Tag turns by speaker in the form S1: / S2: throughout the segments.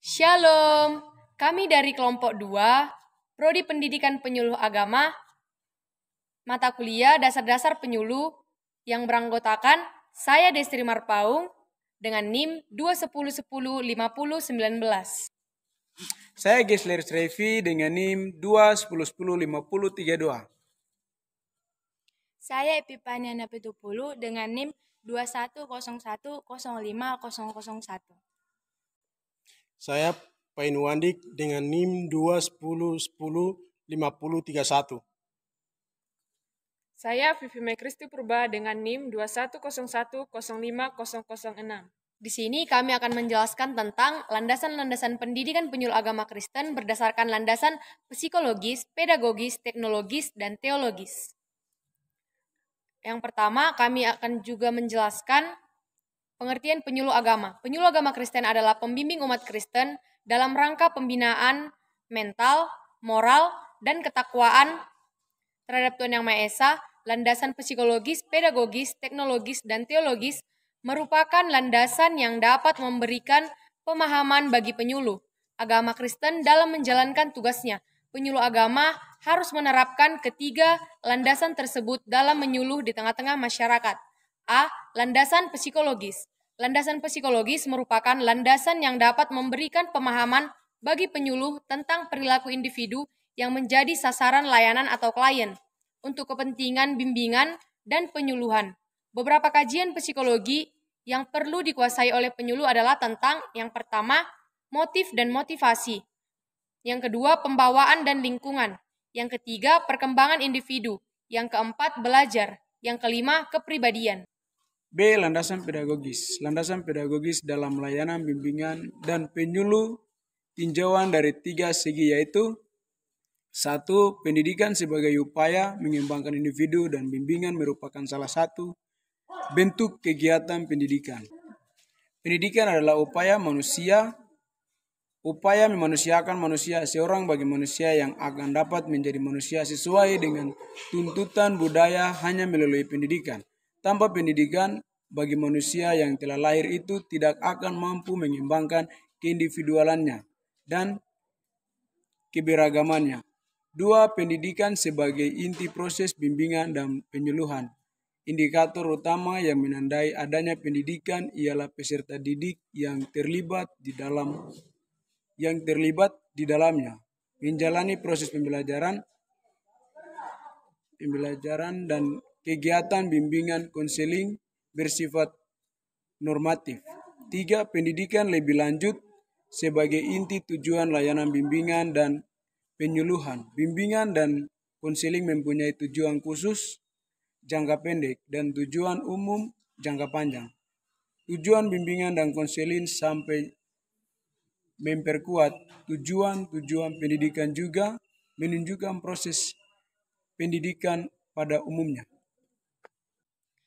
S1: Shalom, kami dari kelompok 2, Prodi Pendidikan Penyuluh Agama, mata kuliah Dasar-Dasar Penyuluh yang beranggotakan saya Destri Marpaung dengan NIM 210105019.
S2: Saya Gesler Srevi dengan NIM 210105032.
S3: Saya Epipania Napitupulu dengan NIM 2101050001.
S4: Saya Painuandik dengan NIM 210105031.
S5: Saya Vivi Mekristi Purba dengan NIM 2101050006.
S1: Di sini kami akan menjelaskan tentang landasan-landasan pendidikan penyuluh agama Kristen berdasarkan landasan psikologis, pedagogis, teknologis, dan teologis. Yang pertama, kami akan juga menjelaskan pengertian penyuluh agama. Penyuluh agama Kristen adalah pembimbing umat Kristen dalam rangka pembinaan mental, moral, dan ketakwaan terhadap Tuhan Yang Maha Esa. Landasan psikologis, pedagogis, teknologis, dan teologis merupakan landasan yang dapat memberikan pemahaman bagi penyuluh agama Kristen dalam menjalankan tugasnya. Penyuluh agama harus menerapkan ketiga landasan tersebut dalam menyuluh di tengah-tengah masyarakat. A. Landasan psikologis. Landasan psikologis merupakan landasan yang dapat memberikan pemahaman bagi penyuluh tentang perilaku individu yang menjadi sasaran layanan atau klien untuk kepentingan bimbingan dan penyuluhan. Beberapa kajian psikologi yang perlu dikuasai oleh penyuluh adalah tentang yang pertama, motif dan motivasi. Yang kedua, pembawaan dan lingkungan. Yang ketiga, perkembangan individu. Yang keempat, belajar. Yang kelima, kepribadian.
S2: B. Landasan pedagogis. Landasan pedagogis dalam layanan bimbingan dan penyuluh tinjauan dari 3 segi, yaitu 1. Pendidikan sebagai upaya mengembangkan individu dan bimbingan merupakan salah satu bentuk kegiatan pendidikan. Pendidikan adalah upaya memanusiakan manusia seorang bagi manusia yang akan dapat menjadi manusia sesuai dengan tuntutan budaya hanya melalui pendidikan. Tanpa pendidikan, bagi manusia yang telah lahir itu tidak akan mampu mengembangkan keindividualannya dan keberagamannya. 2. Pendidikan sebagai inti proses bimbingan dan penyuluhan. Indikator utama yang menandai adanya pendidikan ialah peserta didik yang terlibat di dalamnya, menjalani proses pembelajaran dan kegiatan bimbingan konseling bersifat normatif. 3. Pendidikan lebih lanjut sebagai inti tujuan layanan bimbingan dan penyuluhan. Bimbingan dan konseling mempunyai tujuan khusus jangka pendek dan tujuan umum jangka panjang. Tujuan bimbingan dan konseling sampai memperkuat tujuan pendidikan juga menunjukkan proses pendidikan pada umumnya.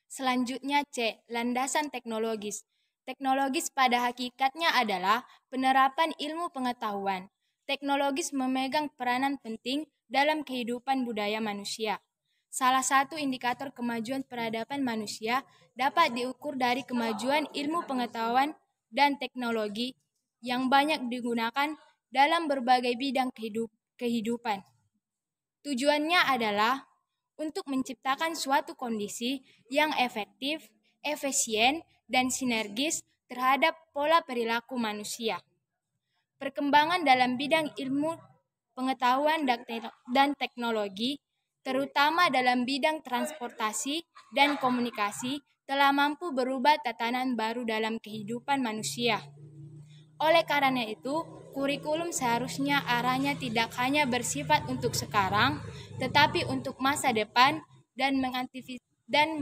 S3: Selanjutnya C. Landasan teknologis. Teknologis pada hakikatnya adalah penerapan ilmu pengetahuan. Teknologis memegang peranan penting dalam kehidupan budaya manusia. Salah satu indikator kemajuan peradaban manusia dapat diukur dari kemajuan ilmu pengetahuan dan teknologi yang banyak digunakan dalam berbagai bidang kehidupan. Tujuannya adalah untuk menciptakan suatu kondisi yang efektif, efisien, dan sinergis terhadap pola perilaku manusia. Perkembangan dalam bidang ilmu pengetahuan dan teknologi, terutama dalam bidang transportasi dan komunikasi, telah mampu berubah tatanan baru dalam kehidupan manusia. Oleh karena itu, kurikulum seharusnya arahnya tidak hanya bersifat untuk sekarang, tetapi untuk masa depan dan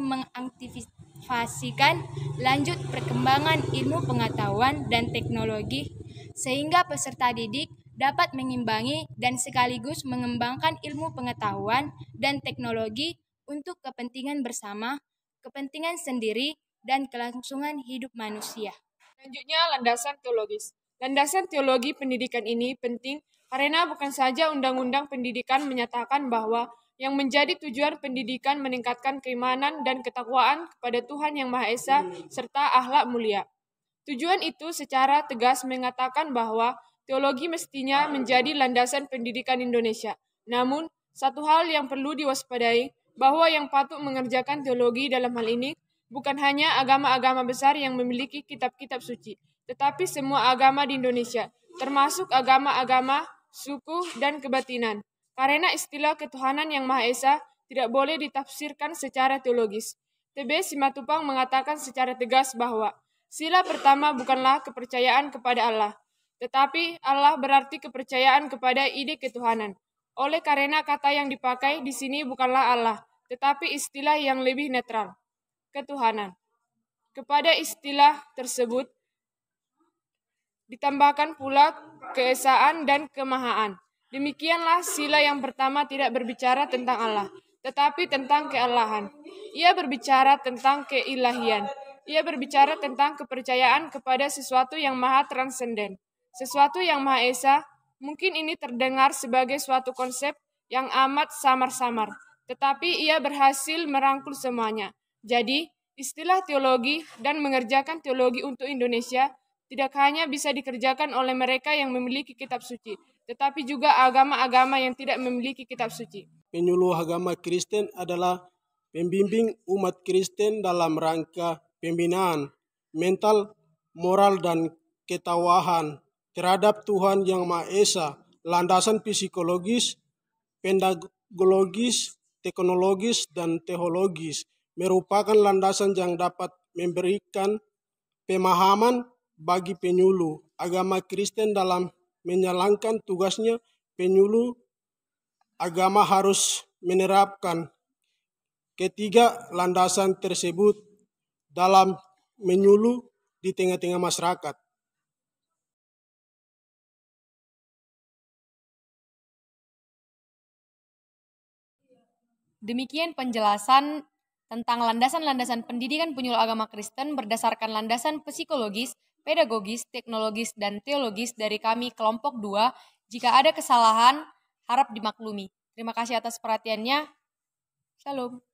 S3: mengantisipasikan lanjut perkembangan ilmu pengetahuan dan teknologi, sehingga peserta didik dapat mengimbangi dan sekaligus mengembangkan ilmu pengetahuan dan teknologi untuk kepentingan bersama, kepentingan sendiri, dan kelangsungan hidup manusia.
S5: Selanjutnya, landasan teologis. Landasan teologi pendidikan ini penting karena bukan saja Undang-Undang Pendidikan menyatakan bahwa yang menjadi tujuan pendidikan meningkatkan keimanan dan ketakwaan kepada Tuhan Yang Maha Esa serta akhlak mulia. Tujuan itu secara tegas mengatakan bahwa teologi mestinya menjadi landasan pendidikan Indonesia. Namun, satu hal yang perlu diwaspadai, bahwa yang patut mengerjakan teologi dalam hal ini bukan hanya agama-agama besar yang memiliki kitab-kitab suci, tetapi semua agama di Indonesia, termasuk agama-agama, suku, dan kebatinan. Karena istilah ketuhanan yang Maha Esa tidak boleh ditafsirkan secara teologis. TB Simatupang mengatakan secara tegas bahwa sila pertama bukanlah kepercayaan kepada Allah, tetapi Allah berarti kepercayaan kepada ide ketuhanan. Oleh karena kata yang dipakai di sini bukanlah Allah, tetapi istilah yang lebih netral, ketuhanan. Kepada istilah tersebut ditambahkan pula keesaan dan kemahaan. Demikianlah sila yang pertama tidak berbicara tentang Allah, tetapi tentang keallahan. Ia berbicara tentang keilahian. Ia berbicara tentang kepercayaan kepada sesuatu yang maha transenden, sesuatu yang Maha Esa. Mungkin ini terdengar sebagai suatu konsep yang amat samar-samar, tetapi ia berhasil merangkul semuanya. Jadi, istilah teologi dan mengerjakan teologi untuk Indonesia tidak hanya bisa dikerjakan oleh mereka yang memiliki kitab suci, tetapi juga agama-agama yang tidak memiliki kitab suci.
S4: Penyuluh agama Kristen adalah pembimbing umat Kristen dalam rangka pembinaan mental, moral, dan ketakwaan terhadap Tuhan Yang Maha Esa. Landasan psikologis, pedagogis, teknologis, dan teologis merupakan landasan yang dapat memberikan pemahaman bagi penyuluh agama Kristen dalam menjalankan tugasnya. Penyuluh agama harus menerapkan ketiga landasan tersebut dalam menyuluh di tengah-tengah masyarakat.
S1: Demikian penjelasan tentang landasan-landasan pendidikan penyuluh agama Kristen berdasarkan landasan psikologis, pedagogis, teknologis, dan teologis dari kami kelompok 2. Jika ada kesalahan, harap dimaklumi. Terima kasih atas perhatiannya. Shalom.